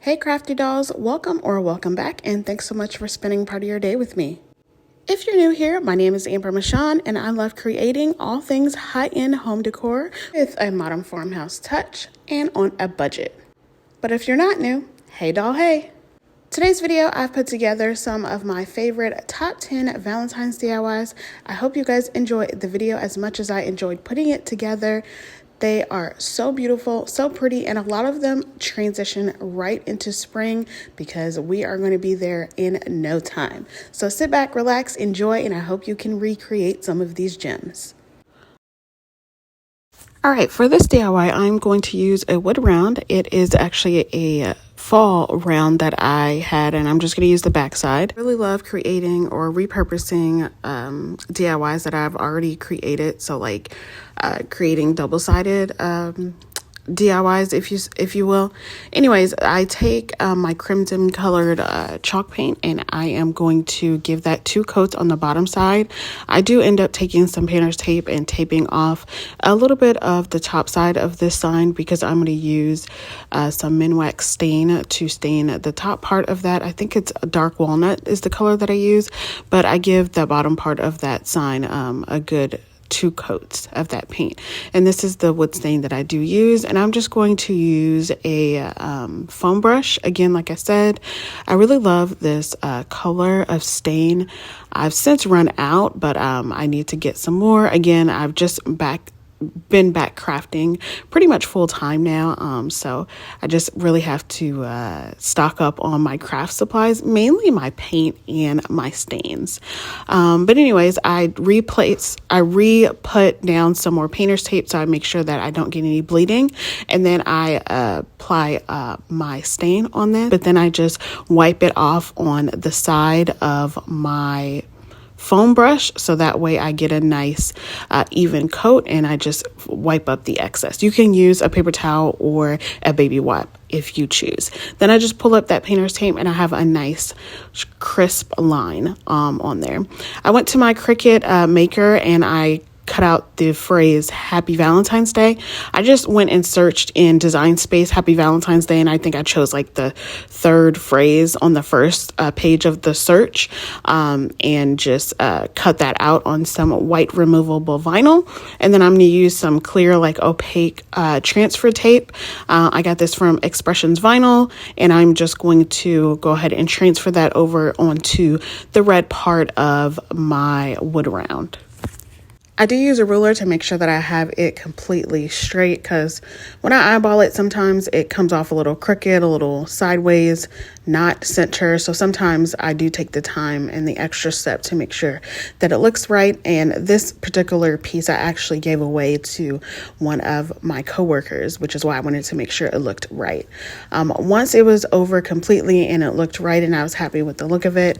Hey Crafty Dolls, welcome back, and thanks so much for spending part of your day with me. If you're new here, my name is Amber Michawn, and I love creating all things high-end home decor with a modern farmhouse touch and on a budget. But if you're not new, hey doll, hey! Today's video, I've put together some of my favorite top 10 Valentine's DIYs. I hope you guys enjoyed the video as much as I enjoyed putting it together. They are so beautiful, so pretty, and a lot of them transition right into spring because we are going to be there in no time. So sit back, relax, enjoy, and I hope you can recreate some of these gems. All right, for this DIY, I'm going to use a wood round. It is actually a fall round that I had, and I'm just going to use the backside. I really love creating or repurposing DIYs that I've already created. So like creating double-sided DIYs, if you will. Anyways, I take my crimson colored chalk paint, and I am going to give that 2 coats on the bottom side. I do end up taking some painter's tape and taping off a little bit of the top side of this sign because I'm going to use some Minwax stain to stain the top part of that. I think it's a dark walnut is the color that I use, but I give the bottom part of that sign a good 2 coats of that paint. And this is the wood stain that I do use, and I'm just going to use a foam brush. Again, like I said, I really love this color of stain. I've since run out, but I need to get some more. Again, I've just been back crafting pretty much full time now, so I just really have to stock up on my craft supplies, mainly my paint and my stains. But anyways, I re-put down some more painter's tape so I make sure that I don't get any bleeding, and then I apply my stain on this, but then I just wipe it off on the side of my foam brush so that way I get a nice even coat, and I just wipe up the excess. You can use a paper towel or a baby wipe if you choose. Then I just pull up that painter's tape and I have a nice crisp line on there. I went to my Cricut maker and I cut out the phrase Happy Valentine's Day. I just went and searched in Design Space Happy Valentine's Day, and I think I chose like the 3rd phrase on the first page of the search, and just cut that out on some white removable vinyl. And then I'm going to use some clear, like opaque transfer tape. I got this from Expressions Vinyl, and I'm just going to go ahead and transfer that over onto the red part of my wood round. I do use a ruler to make sure that I have it completely straight, because when I eyeball it, sometimes it comes off a little crooked, a little sideways, not center. So sometimes I do take the time and the extra step to make sure that it looks right. And this particular piece I actually gave away to one of my coworkers, which is why I wanted to make sure it looked right. Once it was over completely and it looked right and I was happy with the look of it,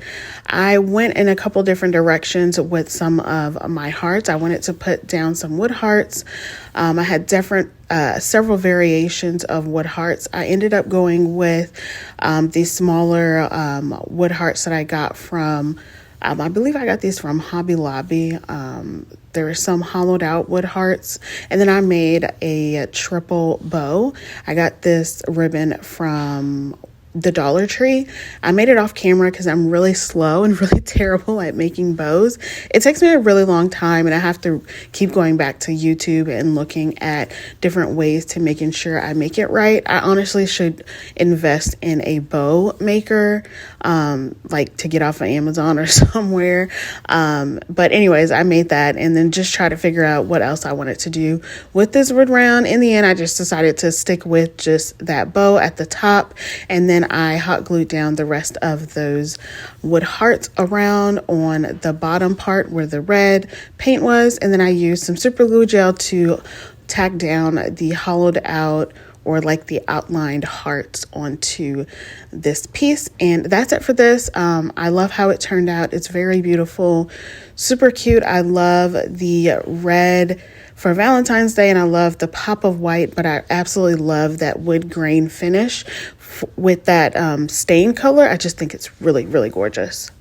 I went in a couple different directions with some of my hearts. I wanted to put down some wood hearts. I had several variations of wood hearts. I ended up going with these smaller wood hearts that I got from, I believe I got these from Hobby Lobby. There are some hollowed out wood hearts. And then I made a triple bow. I got this ribbon from the Dollar Tree. I made it off camera because I'm really slow and really terrible at making bows. It takes me a really long time, and I have to keep going back to YouTube and looking at different ways to making sure I make it right. I honestly should invest in a bow maker, like to get off of Amazon or somewhere. But anyways, I made that and then just try to figure out what else I wanted to do with this wood round. In the end, I just decided to stick with just that bow at the top, and then I hot glued down the rest of those wood hearts around on the bottom part where the red paint was. And then I used some super glue gel to tack down the hollowed out or like the outlined hearts onto this piece. And that's it for this. I love how it turned out. It's very beautiful, super cute. I love the red for Valentine's Day, and I love the pop of white, but I absolutely love that wood grain finish with that stain color. I just think it's really, really gorgeous.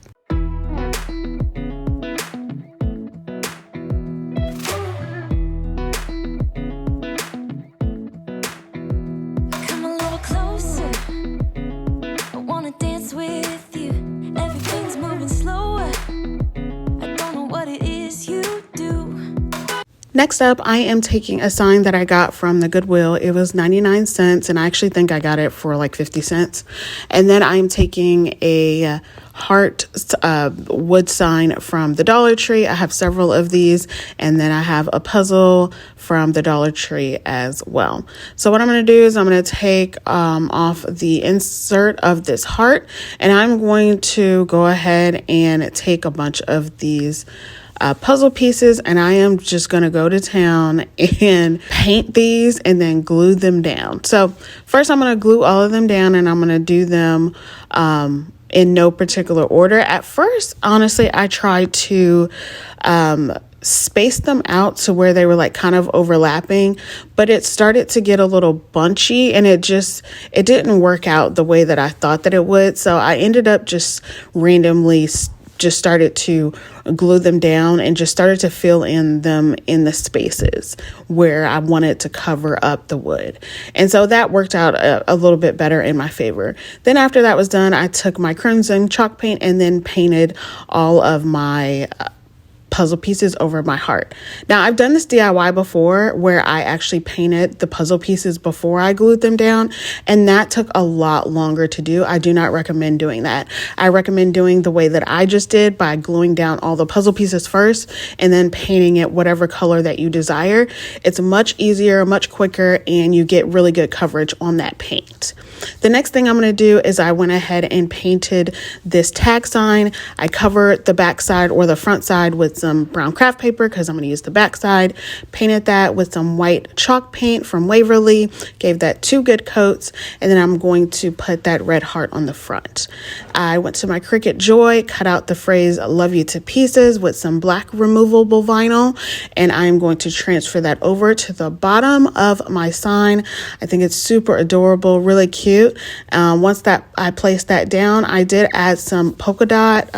Come a little closer. Next up, I am taking a sign that I got from the Goodwill. It was 99 cents, and I actually think I got it for like 50 cents. And then I'm taking a heart wood sign from the Dollar Tree. I have several of these, and then I have a puzzle from the Dollar Tree as well. So what I'm going to do is I'm going to take off the insert of this heart, and I'm going to go ahead and take a bunch of these puzzle pieces, and I am just going to go to town and paint these and then glue them down. So first I'm going to glue all of them down, and I'm going to do them in no particular order. At first, honestly, I tried to space them out to where they were like kind of overlapping, but it started to get a little bunchy, and it didn't work out the way that I thought that it would. So I ended up just randomly just started to glue them down and just started to fill in them in the spaces where I wanted to cover up the wood. And so that worked out a little bit better in my favor. Then after that was done, I took my crimson chalk paint and then painted all of my puzzle pieces over my heart. Now, I've done this DIY before where I actually painted the puzzle pieces before I glued them down, and that took a lot longer to do. I do not recommend doing that. I recommend doing the way that I just did by gluing down all the puzzle pieces first and then painting it whatever color that you desire. It's much easier, much quicker, and you get really good coverage on that paint. The next thing I'm going to do is I went ahead and painted this tag sign. I covered the back side or the front side with some brown craft paper because I'm going to use the back side. Painted that with some white chalk paint from Waverly. Gave that 2 good coats, and then I'm going to put that red heart on the front. I went to my Cricut Joy, cut out the phrase "Love You to Pieces" with some black removable vinyl, and I'm going to transfer that over to the bottom of my sign. I think it's super adorable, really cute. Once that I placed that down, I did add some polka dot,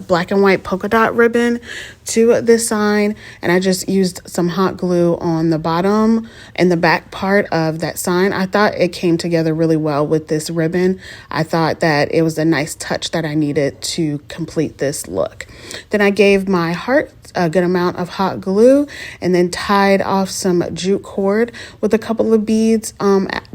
black and white polka dot ribbon to this sign, and I just used some hot glue on the bottom and the back part of that sign. I thought it came together really well with this ribbon. I thought that it was a nice touch that I needed to complete this look. Then I gave my heart a good amount of hot glue and then tied off some jute cord with a couple of beads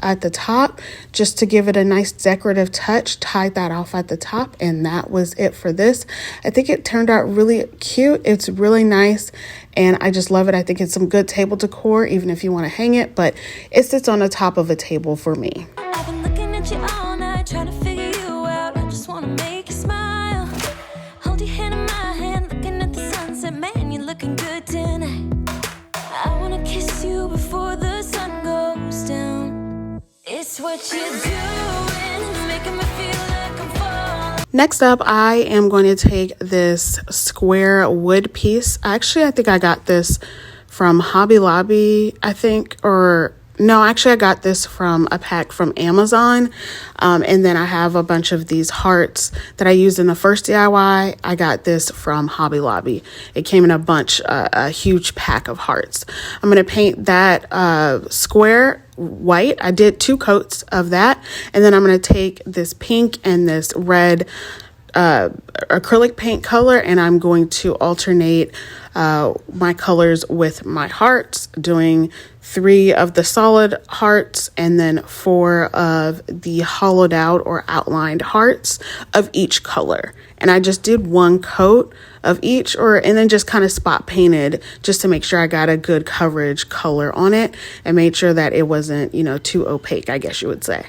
at the top just to give it a nice decorative touch. Tied that off at the top, and that was it for this. I think it turned out really cute. It's really nice, and I just love it. I think it's some good table decor, even if you want to hang it, but it sits on the top of a table for me. I've been looking at you all night, trying to figure you out. I just want to make you smile. Hold your hand in my hand, looking at the sunset. Man, you're looking good tonight. I want to kiss you before the sun goes down. It's what you're doing, making me feel like I'm falling. Next up, I am going to take this square wood piece. Actually, I think I got this from Hobby Lobby, I got this from a pack from Amazon. And then I have a bunch of these hearts that I used in the first DIY. I got this from Hobby Lobby. It came in a huge pack of hearts. I'm going to paint that square white. I did 2 coats of that. And then I'm going to take this pink and this red acrylic paint color, and I'm going to alternate my colors with my hearts, doing 3 of the solid hearts and then 4 of the hollowed out or outlined hearts of each color. And I just did 1 coat of each, and then just kind of spot painted just to make sure I got a good coverage color on it and made sure that it wasn't, too opaque, I guess you would say.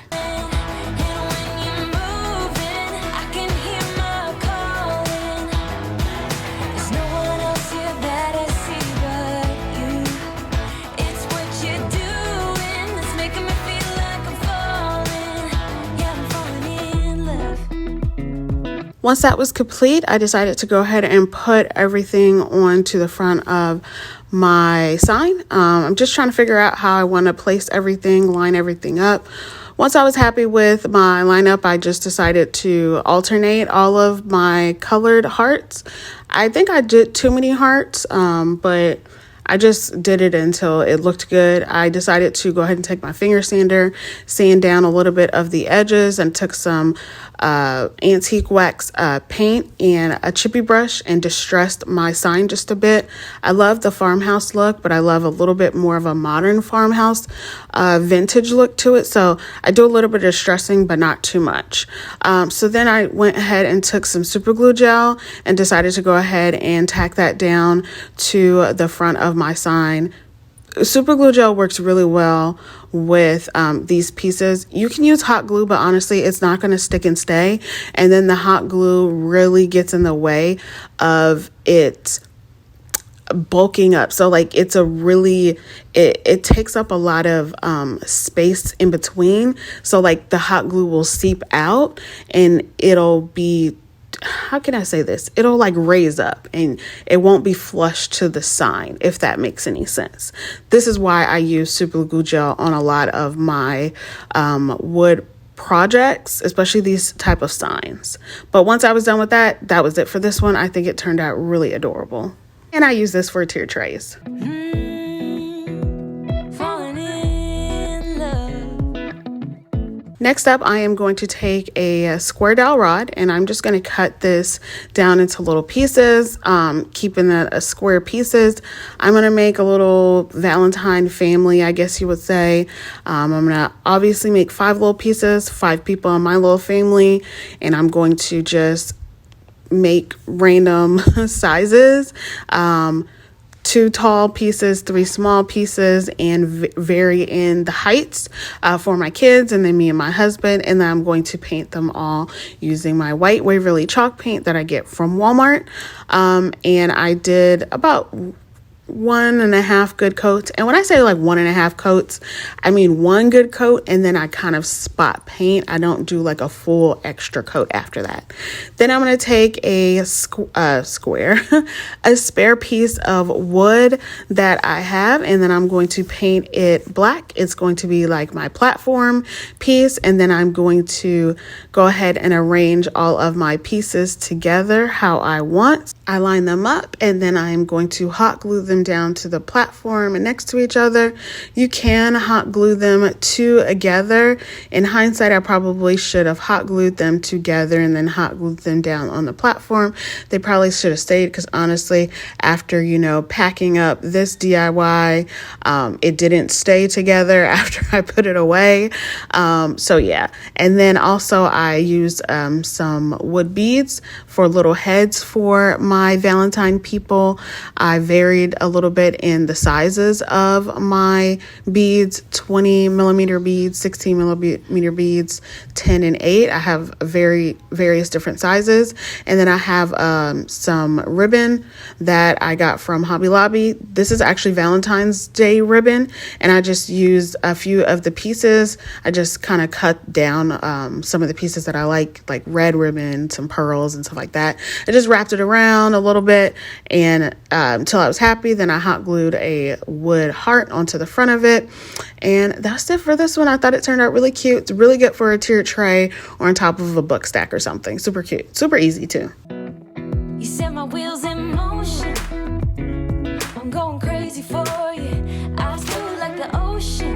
Once that was complete, I decided to go ahead and put everything onto the front of my sign. I'm just trying to figure out how I want to place everything, line everything up. Once I was happy with my lineup, I just decided to alternate all of my colored hearts. I think I did too many hearts, but I just did it until it looked good. I decided to go ahead and take my finger sander, sand down a little bit of the edges, and took some antique wax paint and a chippy brush and distressed my sign just a bit. I love the farmhouse look, but I love a little bit more of a modern farmhouse vintage look to it. So I do a little bit of distressing, but not too much. So then I went ahead and took some super glue gel and decided to go ahead and tack that down to the front of my sign. Super glue gel works really well with these pieces. You can use hot glue, but honestly, it's not going to stick and stay. And then the hot glue really gets in the way of it bulking up. So like it's a really, it takes up a lot of space in between. So like the hot glue will seep out and it'll be, how can I say this? It'll like raise up and it won't be flush to the sign, if that makes any sense. This is why I use super glue gel on a lot of my wood projects, especially these type of signs. But once I was done with that, that was it for this one. I think it turned out really adorable. And I use this for tier trays. Next up, I am going to take a square dowel rod and I'm just going to cut this down into little pieces, keeping that square pieces. I'm going to make a little Valentine family, I guess you would say. I'm going to obviously make 5 little pieces, 5 people in my little family, and I'm going to just make random sizes. 2 tall pieces, 3 small pieces, and vary in the heights for my kids and then me and my husband. And then I'm going to paint them all using my white Waverly chalk paint that I get from Walmart. And I did about 1.5 good coats. And when I say like 1.5 coats, I mean 1 good coat and then I kind of spot paint. I don't do like a full extra coat after that. Then I'm going to take a a spare piece of wood that I have, and then I'm going to paint it black. It's going to be like my platform piece, and then I'm going to go ahead and arrange all of my pieces together how I want. I line them up, and then I'm going to hot glue them down to the platform and next to each other. You can hot glue them together. In hindsight, I probably should have hot glued them together and then hot glued them down on the platform. They probably should have stayed because honestly, after, packing up this DIY, it didn't stay together after I put it away. So yeah. And then also I used some wood beads for little heads for my Valentine people. I varied a little bit in the sizes of my beads: 20 millimeter beads, 16 millimeter beads, 10 and 8. I have various different sizes. And then I have some ribbon that I got from Hobby Lobby. This is actually Valentine's Day ribbon, and I just used a few of the pieces. I just kind of cut down some of the pieces that I like red ribbon, some pearls and stuff like that. I just wrapped it around a little bit and until I was happy. Then I hot glued a wood heart onto the front of it, and that's it for this one. I thought it turned out really cute. It's really good for a tiered tray or on top of a book stack or something. Super cute, super easy too. You set my wheels in motion. I'm going crazy for you. I feel like the ocean.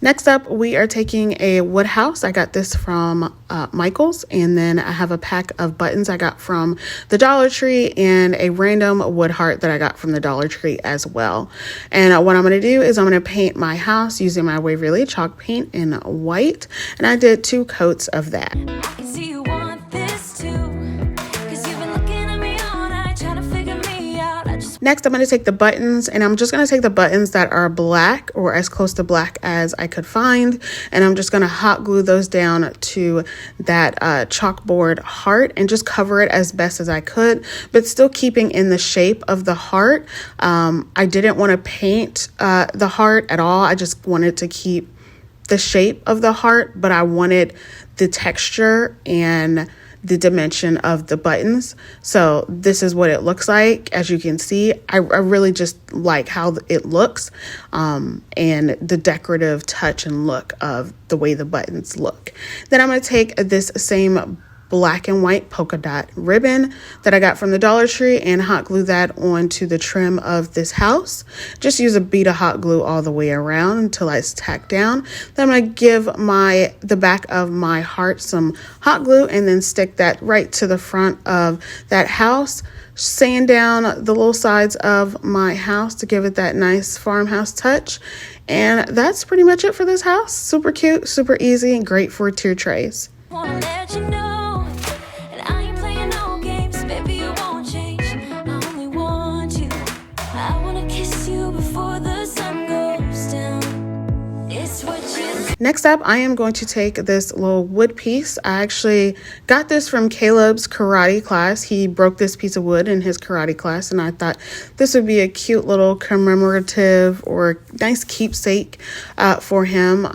Next up, we are taking a wood house. I got this from Michael's, and then I have a pack of buttons I got from the Dollar Tree and a random wood heart that I got from the Dollar Tree as well. And what I'm going to do is I'm going to paint my house using my Waverly chalk paint in white, and I did 2 coats of that. I can see you want this too, 'cause you've been looking at me all night trying to figure me out. Next, I'm going to take the buttons, and I'm just going to take the buttons that are black or as close to black as I could find, and I'm just going to hot glue those down to that chalkboard heart and just cover it as best as I could, but still keeping in the shape of the heart. I didn't want to paint the heart at all. I just wanted to keep the shape of the heart, but I wanted the texture and the dimension of the buttons. So this is what it looks like. As you can see, I really just like how it looks and the decorative touch and look of the way the buttons look. Then I'm going to take this same black and white polka dot ribbon that I got from the Dollar Tree and hot glue that onto the trim of this house. Just use a bead of hot glue all the way around until it's tacked down. Then I'm going to give the back of my heart some hot glue and then stick that right to the front of that house. Sand down the little sides of my house to give it that nice farmhouse touch. And that's pretty much it for this house. Super cute, super easy, and great for tier trays. Wanna let you know that I ain't playing no games, baby, you won't change. I only want you. I wanna kiss you before the sun goes down. It's what you. Next up, I am going to take this little wood piece. I actually got this from Caleb's karate class. He broke this piece of wood in his karate class, and I thought this would be a cute little commemorative or nice keepsake for him.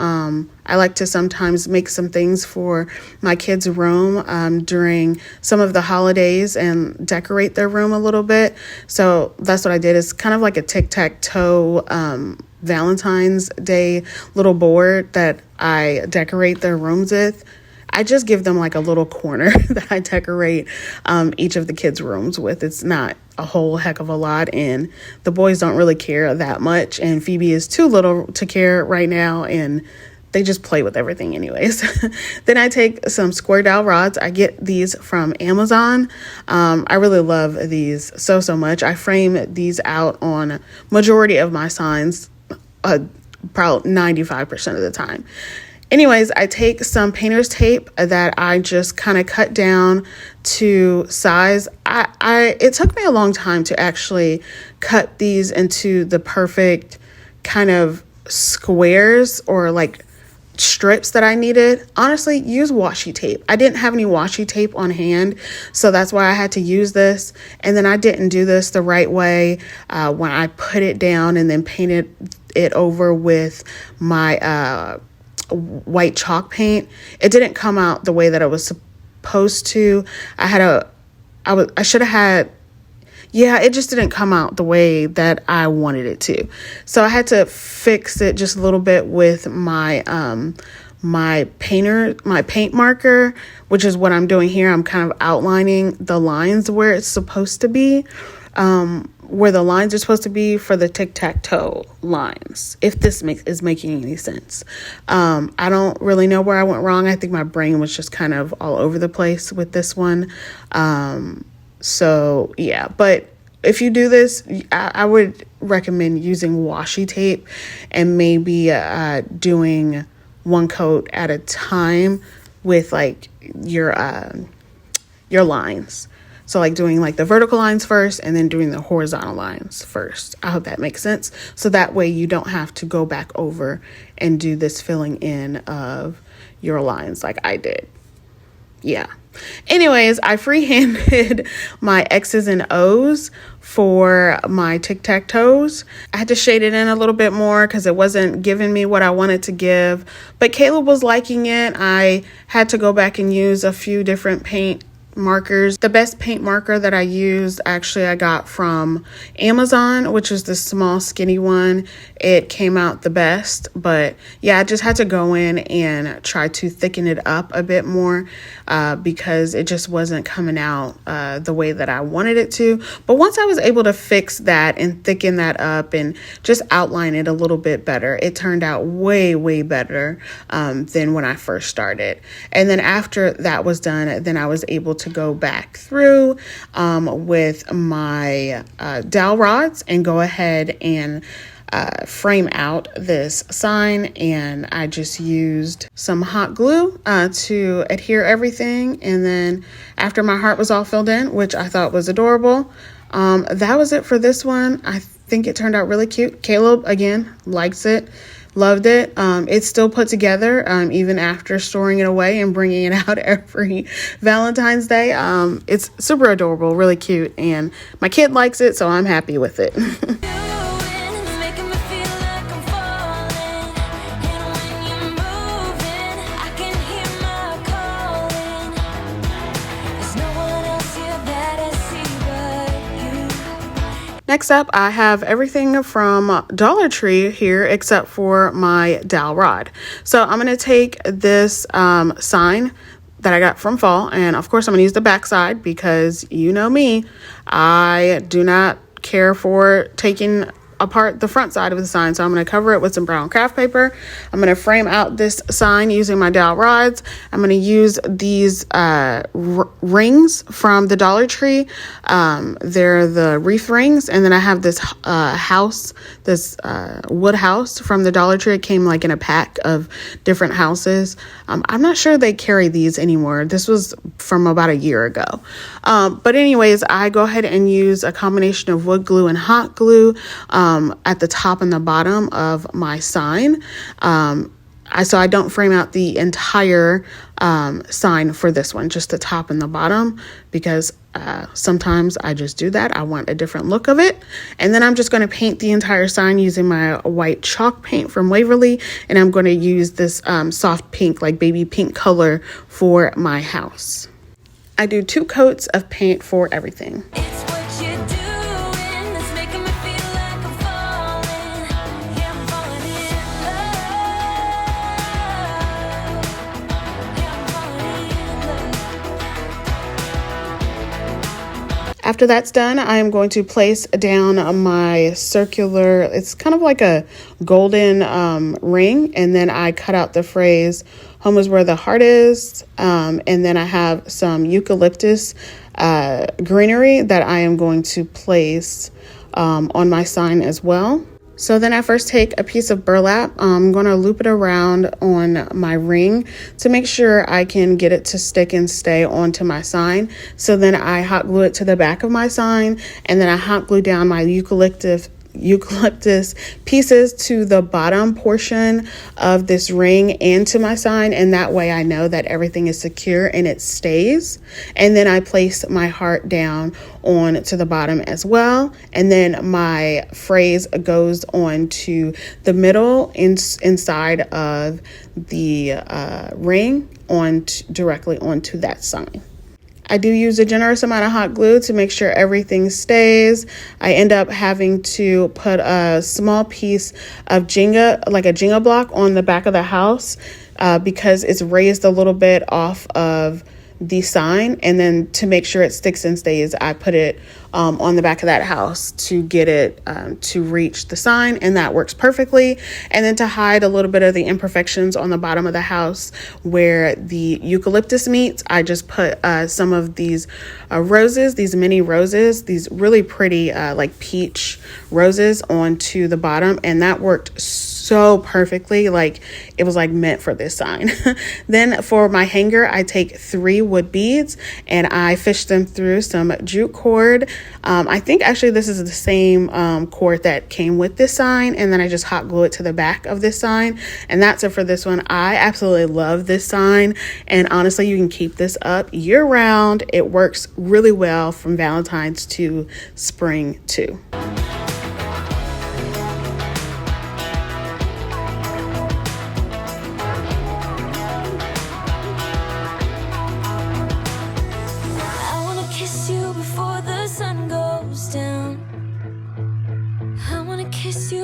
I like to sometimes make some things for my kids' room during some of the holidays and decorate their room a little bit. So that's what I did. It's kind of like a tic-tac-toe Valentine's Day little board that I decorate their rooms with. I just give them like a little corner that I decorate each of the kids' rooms with. It's not a whole heck of a lot, and the boys don't really care that much, and Phoebe is too little to care right now, and they just play with everything anyways. Then I take some square dowel rods. I get these from Amazon. I really love these so much. I frame these out on majority of my signs, probably 95% of the time. Anyways, I take some painter's tape that I just kind of cut down to size. It took me a long time to actually cut these into the perfect kind of squares or like strips that I needed. Honestly, use washi tape. I didn't have any washi tape on hand, so that's why I had to use this. And then I didn't do this the right way when I put it down and then painted it over with my white chalk paint. It didn't come out the way that it was supposed to. I should have had, it just didn't come out the way that I wanted it to. So I had to fix it just a little bit with my my paint marker, which is what I'm doing here. I'm kind of outlining the lines where it's supposed to be. Where the lines are supposed to be for the tic-tac-toe lines, if this is making any sense. I don't really know where I went wrong. I think my brain was just kind of all over the place with this one. So yeah, but if you do this, I would recommend using washi tape and maybe doing one coat at a time with like your lines. So like doing like the vertical lines first and then doing the horizontal lines first. I hope that makes sense. So that way you don't have to go back over and do this filling in of your lines like I did. Yeah. Anyways, I freehanded my X's and O's for my tic-tac-toes. I had to shade it in a little bit more because it wasn't giving me what I wanted to give. But Caleb was liking it. I had to go back and use a few different paint markers. The best paint marker that I used, actually, I got from Amazon, which is the small skinny one. It came out the best, but yeah, I just had to go in and try to thicken it up a bit more because it just wasn't coming out the way that I wanted it to. But once I was able to fix that and thicken that up and just outline it a little bit better, it turned out way better than when I first started. And then after that was done, then I was able to go back through with my dowel rods and go ahead and frame out this sign. And I just used some hot glue to adhere everything. And then after my heart was all filled in, which I thought was adorable, that was it for this one. I think it turned out really cute. Caleb, again, likes it. Loved it. It's still put together even after storing it away and bringing it out every Valentine's Day. It's super adorable, really cute, and my kid likes it, so I'm happy with it. Next up, I have everything from Dollar Tree here except for my dowel rod. So I'm going to take this sign that I got from fall. And of course I'm going to use the back side because you know me, I do not care for taking apart the front side of the sign. So I'm going to cover it with some brown craft paper. I'm going to frame out this sign using my dowel rods. I'm going to use these rings from the Dollar Tree. They're the wreath rings. And then I have this house, this wood house from the Dollar Tree. It came like in a pack of different houses. I'm not sure they carry these anymore. This was from about a year ago. But anyways, I go ahead and use a combination of wood glue and hot glue at the top and the bottom of my sign. So I don't frame out the entire sign for this one, just the top and the bottom, because sometimes I just do that. I want a different look of it. And then I'm just going to paint the entire sign using my white chalk paint from Waverly. And I'm going to use this soft pink, like baby pink color for my house. I do 2 coats of paint for everything. It's what you're doing that's making me feel like I'm falling. Yeah, I'm falling in love. Yeah, I'm falling in love. After that's done, I am going to place down my circular, it's kind of like a golden ring, and then I cut out the phrase, "Home is where the heart is," and then I have some eucalyptus greenery that I am going to place on my sign as well. So then I first take a piece of burlap. I'm going to loop it around on my ring to make sure I can get it to stick and stay onto my sign. So then I hot glue it to the back of my sign, and then I hot glue down my eucalyptus pieces to the bottom portion of this ring and to my sign, and that way I know that everything is secure and it stays. And then I place my heart down on to the bottom as well, and then my phrase goes on to the middle inside of the ring directly onto that sign. I do use a generous amount of hot glue to make sure everything stays. I end up having to put a small piece of Jenga, like a Jenga block, on the back of the house because it's raised a little bit off of the sign. And then to make sure it sticks and stays, I put it on the back of that house to get it to reach the sign, and that works perfectly. And then to hide a little bit of the imperfections on the bottom of the house where the eucalyptus meets, I just put some of these roses, these mini roses, these really pretty like peach roses onto the bottom, and that worked so perfectly. Like it was like meant for this sign. Then for my hanger, I take 3 wood beads and I fish them through some jute cord. I think actually this is the same cord that came with this sign, and then I just hot glue it to the back of this sign, and that's it for this one. I absolutely love this sign, and honestly you can keep this up year round. It works really well from Valentine's to spring too.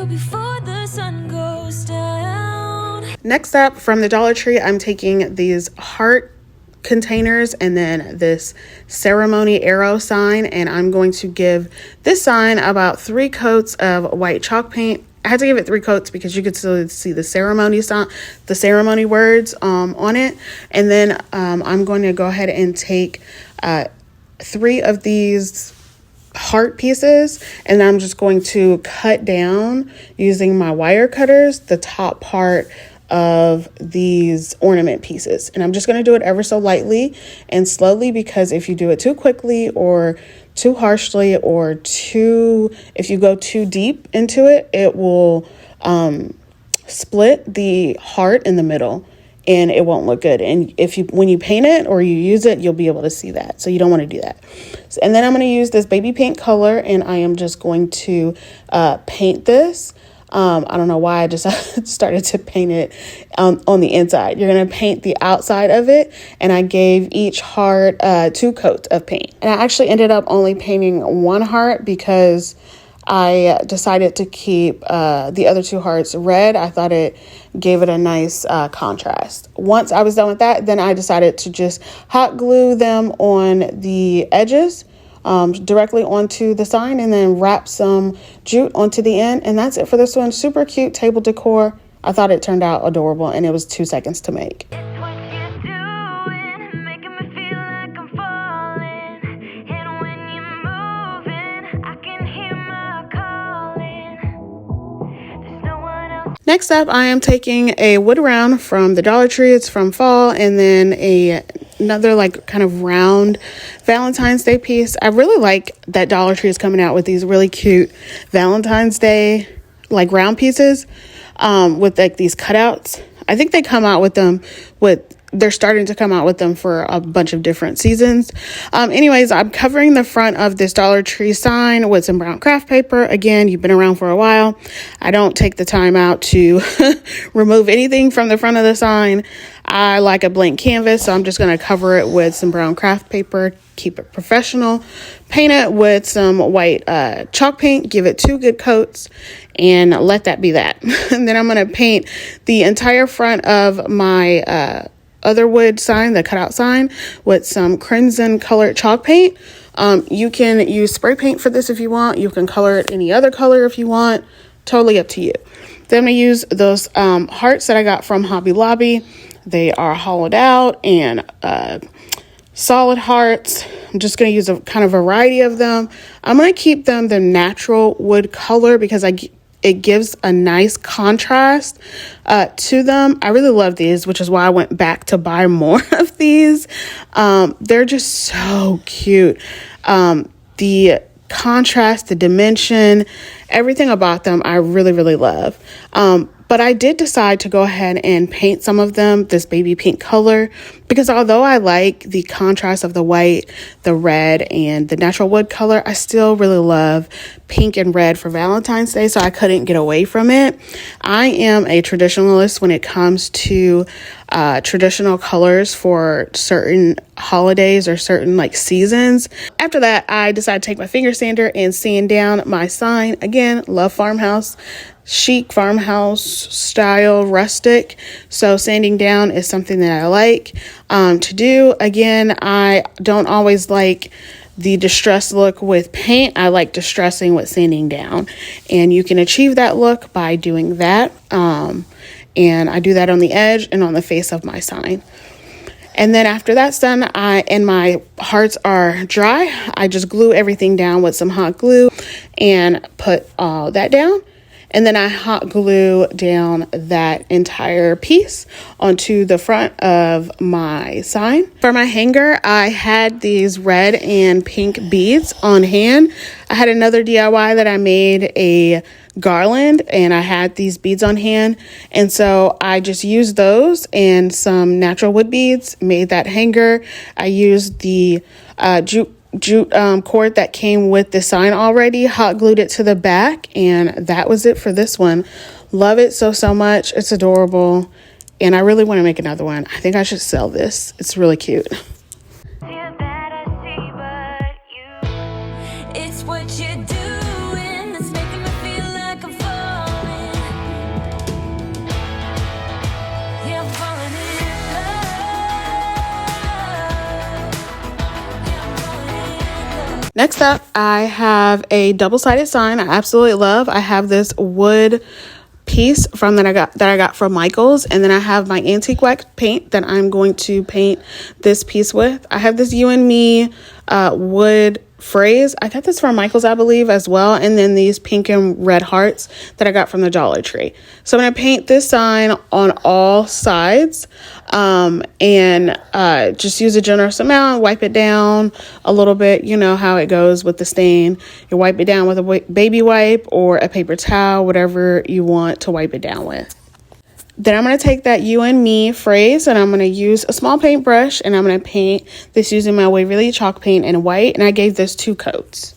Before the sun goes down. Next up, from the Dollar Tree, I'm taking these heart containers and then this ceremony arrow sign, and I'm going to give this sign about 3 coats of white chalk paint. I had to give it 3 coats because you could still see the ceremony sign, the ceremony words on it. And then I'm going to go ahead and take 3 of these heart pieces, and I'm just going to cut down using my wire cutters the top part of these ornament pieces. And I'm just going to do it ever so lightly and slowly, because if you do it too quickly or too harshly or if you go too deep into it, it will split the heart in the middle and it won't look good. And when you paint it or you use it, you'll be able to see that. So you don't want to do that. And then I'm going to use this baby pink color, and I am just going to paint this. I don't know why I just started to paint it on the inside. You're going to paint the outside of it, and I gave each heart 2 coats of paint. And I actually ended up only painting 1 heart because I decided to keep the other two hearts red. I thought it gave it a nice contrast. Once I was done with that, then I decided to just hot glue them on the edges, directly onto the sign, and then wrap some jute onto the end. And that's it for this one. Super cute table decor. I thought it turned out adorable, and it was 2 seconds to make. Next up, I am taking a wood round from the Dollar Tree. It's from fall, and then another like kind of round Valentine's Day piece. I really like that Dollar Tree is coming out with these really cute Valentine's Day like round pieces with like these cutouts. I think they come out with them they're starting to come out with them for a bunch of different seasons. Anyways, I'm covering the front of this Dollar Tree sign with some brown craft paper. Again, you've been around for a while. I don't take the time out to remove anything from the front of the sign. I like a blank canvas, so I'm just going to cover it with some brown craft paper, keep it professional, paint it with some white chalk paint, give it 2 good coats, and let that be that. And then I'm going to paint the entire front of my other wood sign, the cutout sign, with some crimson colored chalk paint. You can use spray paint for this if you want. You can color it any other color if you want. Totally up to you. Then I'm going to use those hearts that I got from Hobby Lobby. They are hollowed out and solid hearts. I'm just going to use a kind of variety of them. I'm going to keep them the natural wood color because it gives a nice contrast to them. I really love these, which is why I went back to buy more of these. They're just so cute. The contrast, the dimension, everything about them I really, really love. But I did decide to go ahead and paint some of them this baby pink color because although I like the contrast of the white, the red, and the natural wood color, I still really love pink and red for Valentine's Day, so I couldn't get away from it. I am a traditionalist when it comes to traditional colors for certain holidays or certain like seasons. After that, I decided to take my finger sander and sand down my sign. Again, love farmhouse. Chic farmhouse style rustic, so sanding down is something that I like to do. Again, I don't always like the distressed look with paint. I like distressing with sanding down, and you can achieve that look by doing that, and I do that on the edge and on the face of my sign. And then after that's done, and my hearts are dry, I just glue everything down with some hot glue and put all that down. And then I hot glue down that entire piece onto the front of my sign. For my hanger, I had these red and pink beads on hand. I had another DIY that I made a garland, and I had these beads on hand. And so I just used those and some natural wood beads, made that hanger. I used the jute cord that came with the sign already, hot glued it to the back, and that was it for this one. Love it so much. It's adorable, and I really want to make another one. I think I should sell this. It's really cute. It's what you're doing that's making me feel like I'm falling. Yeah, I'm falling in love. Yeah, I'm falling in love. Next up, I have a double-sided sign I absolutely love. I have this wood piece that I got from Michael's, and then I have my antique wax paint that I'm going to paint this piece with. I have this You and Me wood phrase. I got this from Michael's, I believe, as well, and then these pink and red hearts that I got from the Dollar Tree. So I'm going to paint this sign on all sides, and just use a generous amount, wipe it down a little bit. You know how it goes with the stain. You wipe it down with a baby wipe or a paper towel, whatever you want to wipe it down with. Then I'm going to take that You and Me phrase, and I'm going to use a small paintbrush, and I'm going to paint this using my Waverly chalk paint in white, and I gave this 2 coats.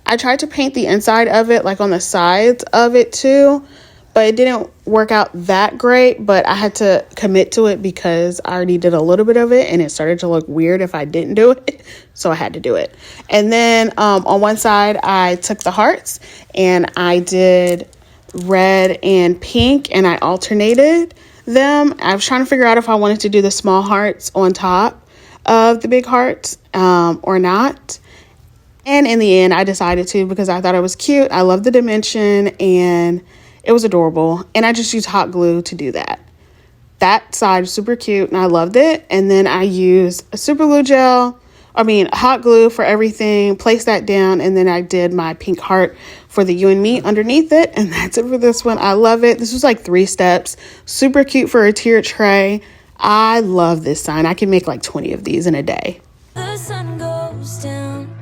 I tried to paint the inside of it, like on the sides of it too, but it didn't work out that great, but I had to commit to it because I already did a little bit of it and it started to look weird if I didn't do it. So I had to do it. And then on one side, I took the hearts and I did red and pink and I alternated them. I was trying to figure out if I wanted to do the small hearts on top of the big hearts or not. And in the end, I decided to because I thought it was cute. I love the dimension and it was adorable. And I just used hot glue to do that. That side was super cute and I loved it. And then I used a super glue hot glue for everything, placed that down. And then I did my pink heart for the you and me underneath it. And that's it for this one. I love it. This was like 3 steps. Super cute for a tier tray. I love this sign. I can make like 20 of these in a day. The sun goes down.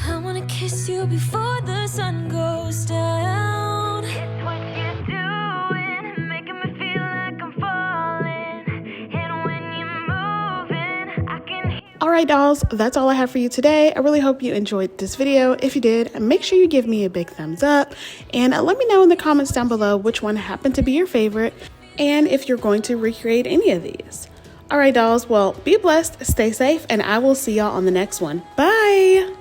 I wanna kiss you before the sun goes down. It's what you're doing, making me feel like I'm falling. And when you're moving, I can hear. All right, dolls, that's all I have for you today. I really hope you enjoyed this video. If you did, make sure you give me a big thumbs up and let me know in the comments down below which one happened to be your favorite and if you're going to recreate any of these. All right, dolls, well, be blessed, stay safe, and I will see y'all on the next one. Bye!